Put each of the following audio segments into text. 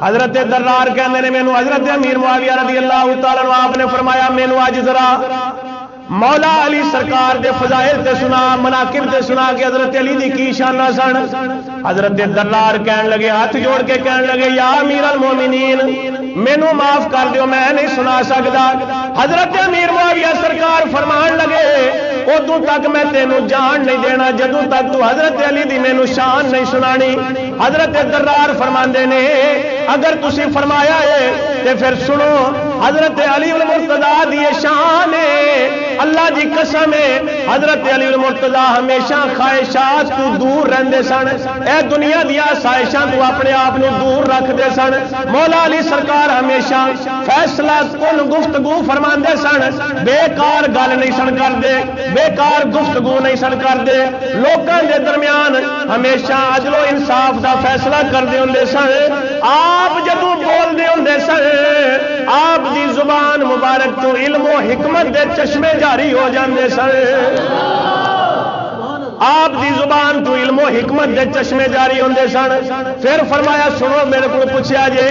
حضرت درار کہندے نے مینوں حضرت امیر معاویہ رضی اللہ تعالیٰ عنہ آپ نے فرمایا مینوں اج ذرا مولا علی سرکار دے فضائل تے سنا، مناقب تے سنا کہ حضرت علی دی کی شانہ سن۔ حضرت درار کہن لگے، ہاتھ جوڑ کے کہن لگے یا امیر المومنین مینوں معاف کر دیو، میں نہیں سنا سکدا۔ حضرت امیر معاویہ سرکار فرمان لگے ادوں تک میں تینوں جان نہیں دینا جدوں تک تو حضرت علی دی مینوں شان نہیں سنانی۔ حضرت درار فرماندے نے اگر تسی فرمایا ہے تے پھر سنو، حضرت علی المرتضیٰ دی شان ہے، اللہ دی قسم ہے حضرت علی المرتضیٰ ہمیشہ خواہشات تو دور رہندے سن، اے دنیا دیا آسائشاں تو اپنے آپ نو دور رکھدے سن۔ مولا علی سرکار ہمیشہ فیصلہ کن گفتگو فرماندے سن، بیکار گل نہیں سن کردے، بیکار گفتگو نہیں سن کردے، لوکاں دے درمیان ہمیشہ عدل و انصاف دا فیصلہ کردے ہوندے سن۔ آپ جدوں بول دے ہوندے سن آپ دی زبان مبارک تو علم و حکمت دے چشمے جاری ہو جاندے سن، آپ دی زبان تو علم و حکمت دے چشمے جاری ہوندے سن۔ پھر فرمایا سنو میرے کو پوچھا جے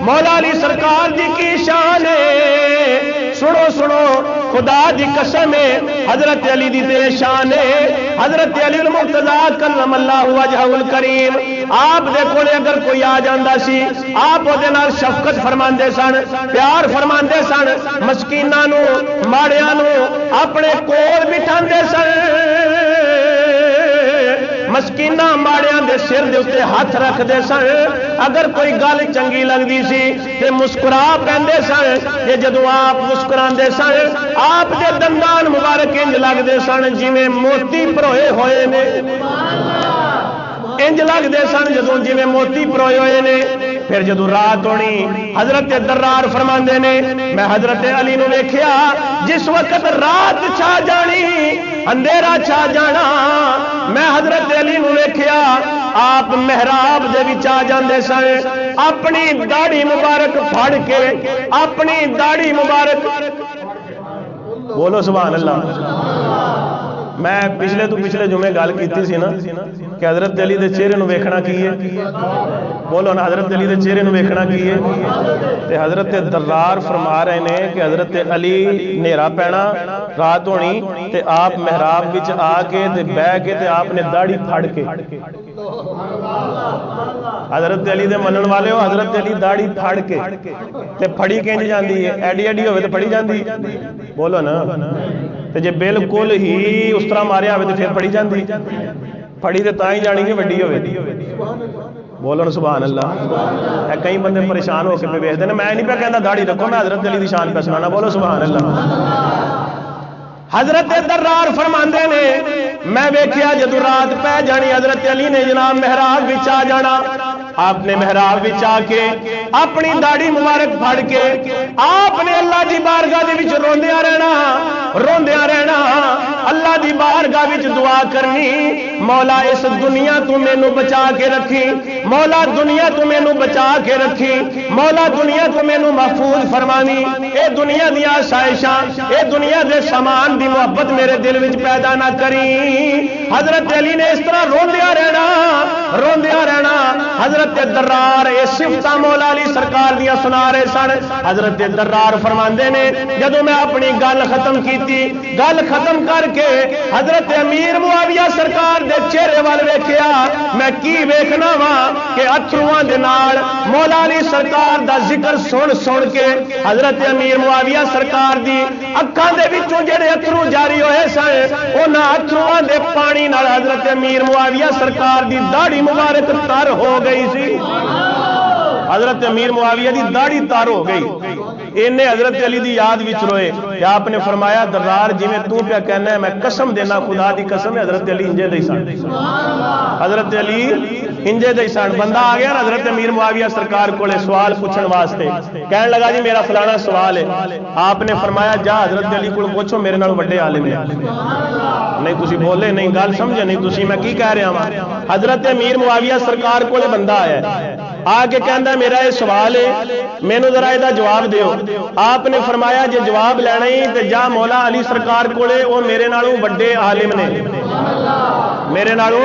مولا علی سرکار دی کی شان ہے، سنو سنو خدا دی قسم ہے حضرت علی دی تے شان ہے، حضرت علی المرتضیٰ کرم اللہ وجہہ الکریم آپ دے کولے اگر کوئی آ جاندا سی آپ دے نال شفقت فرماندے سن، پیار فرماندے سن، مسکیناں نو ماڑیاں نو اپنے کول بٹھاندے سن، مسکینہ ماڑیاں دے سر دے اتے ہاتھ رکھ دے سن، اگر کوئی گل چنگی لگدی سی تے مسکرا پیندے سن، تے جدوں آپ مسکراندے سن آپ دے دندان مبارک انج لگدے سن جویں موتی پروئے ہوئے نے، انج لگدے سن جدوں جویں موتی پروئے ہوئے نے۔ پھر جدوں رات ہونی حضرت درار فرماندے نے میں حضرت علی نو ویکھیا جس وقت رات چھا جانی اندھیرا چھا جانا، میں حضرت علی نو ویکھیا آپ محراب دے وچ آ جاندے سن، اپنی داڑھی مبارک پھڑ کے، اپنی داڑھی مبارک، بولو سبحان اللہ۔ میں پچھلے تو پچھلے جمعے گل کیتی سی نا کہ حضرت علی دے چہرے نو ویکھنا کی ہے، بولو نا حضرت علی دے چہرے نو ویکھنا کی ہے، تے حضرت درار فرما رہے ہیں کہ حضرت علی نیرا پینا رات ہونی تے آپ محراب وچ آ کے تے بہ کے تے آپ نے داڑھی پھڑ کے، حضرت علی دے منن والے ہو حضرت علی داڑھی پھڑ کے تے پھڑی کینج جاندی ہے، ایڈی ایڈی ہوئے تے پھڑی جاندی، بولو نا، تے جے بالکل ہی اس طرح ماریا ہوئے تے پھر پھڑی جاندی، پھڑی تے تاں ہی جانی کہ وڈی ہوئے، بولو نا سبحان اللہ۔ کئی بندے پریشان ہو کے پہ ویکھدے نے، میں نہیں پہ کہندا داڑھی رکھو، میں حضرت علی دی شان پہ سنانا، بولو سبحان اللہ۔ حضرت درار فرماندے نے میں ویکھیا جدوں رات پہ جانی حضرت علی نے جناب محراب وچ آ جانا، آپ نے محراب وچ آ کے اپنی داڑھی مبارک پھڑ کے آپ نے اللہ دی بارگاہ دے وچ روندیاں رہنا، روندیاں رہنا، اللہ دی بارگاہ وچ دعا کرنی مولا اس دنیا تو مینوں بچا کے رکھی، مولا دنیا تو مینوں بچا کے رکھی، مولا دنیا تو مینوں محفوظ فرمانی، اے دنیا دی آسائشاں، اے دنیا دے سامان دی محبت میرے دل وچ پیدا نہ کری۔ حضرت علی نے اس طرح روندیاں رہنا، روندیاں رہنا۔ حضرت درار اے صفتاں مولا علی سرکار دیاں سنا رہے سن۔ حضرت درار فرماندے نے جدوں میں اپنی گل ختم کیتی، گل ختم کر کے حضرت امیر معاویہ سرکار دے چہرے وال ویکھیا، میں کی ویکھنا وا کہ اتھرواں دے نال مولا علی سرکار دا ذکر سن سن کے حضرت امیر معاویہ سرکار دی اکھاں دے وچوں جڑے اتھرو جاری ہوئے سن انہاں اتھرواں دے پانی نال حضرت امیر معاویہ سرکار دی داڑھی مبارک تر ہو گئی سی، حضرت امیر معاویہ دی داڑھی تر ہو گئی، انہیں حضرت علی دی یاد وچ روئے کہ آپ نے فرمایا درار جی میں تو پہ کہنا ہے میں قسم دینا خدا دی قسم ہے حضرت علی انجے دے سن، حضرت علی انجے دے سن۔ بندہ آ گیا نا حضرت امیر معاویہ سرکار کو سوال پوچھن واسطے، کہنے لگا جی میرا فلانا سوال ہے، آپ نے فرمایا جا حضرت علی کو پوچھو میرے نال بڑے عالم ہیں، نہیں تسی بولے نہیں گل سمجھے نہیں تسی میں کی کہہ رہا ہوں۔ حضرت امیر معاویہ سرکار کو بندہ آیا آ کے کہندا میرا یہ سوال ہے مینوں ذرا یہ جواب دیو، آپ نے فرمایا جے جواب لینا ہی تے جا مولا علی سرکار کولے، وہ میرے نالوں بڑے عالم نے، میرے نالوں